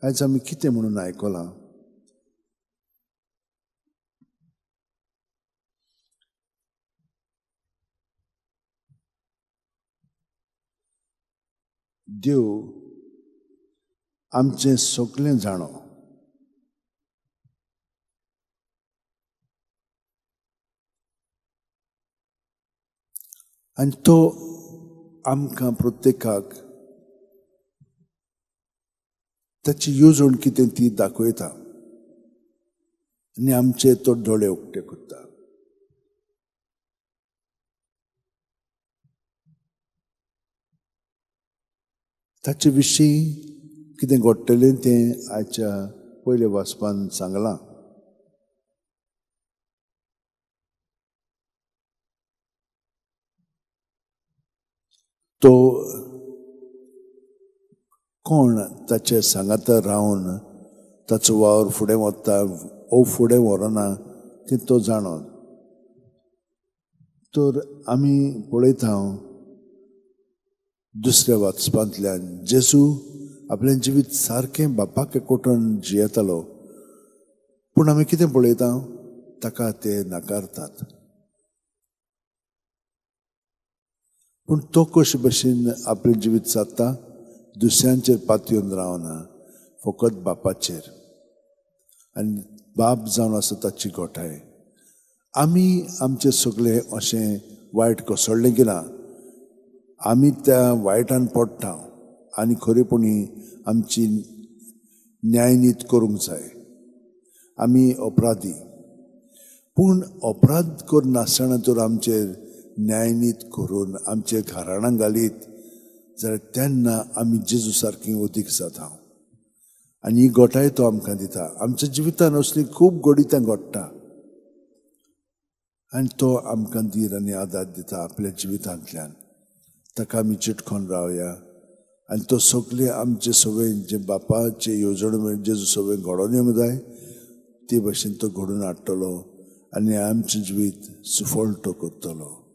आयज आमी कितें म्हणून आयकलां? देव आमचें सगळें जाणो. आनी तो आमकां प्रत्येकाक ताची येवजण कितें ती दाखयता आनी आमचे तो दोळे उक्ते करता. ताचे विशीं कितें घडटलें तें आयच्या पयले वाचपान सांगलां. तो कोण ताचे सांगाता रावन ताचो वावर फुडें वता वो फुडें व्हरना तें तो जाणो. तर आमी पळयता दुसऱ्या वाचपांतल्यान जेजू आपलें जिवीत सारकें बापाक एकवटून जियेतालो, पूण आमी कितें पळयता? ताका ते नाकारतात. पूण तो कशे भशेन आपलें जिवीत सादता? दुसऱ्यांचेर पातयेवन रावना, फकत बापाचेर. आनी बाप जावन आसा ताची गोठाय. आमी आमचें सगळें अशें वायट कोसळ्ळें गेलां. आमी त्या वायटान पडटा आनी खरेपणी आमची न्यायनीत करूंक जाय. आमी अपराधी. पूण अपराध करनासतना जर आमचेर न्यायनीत करून आमचे घराणां घालीत जाल्यार तेन्ना आमी जेजू सारकीं अदीक जाता. आनी ही गोठाय तो आमकां दिता. आमच्या जिवितान असलीं खूब घडितां घडटा आनी तो आमकां धीर आनी आदार दिता आपल्या जिवितांतल्यान. ताका आमी चिटकोन रावया आनी तो सगळें आमचे सगळें जे बापाचे येवजणे जेजू सगळें घडोवन येवंक जाय ते भशेन तो घडोवन हाडटलो आनी आमचें जिवीत सुफळटो करतलो.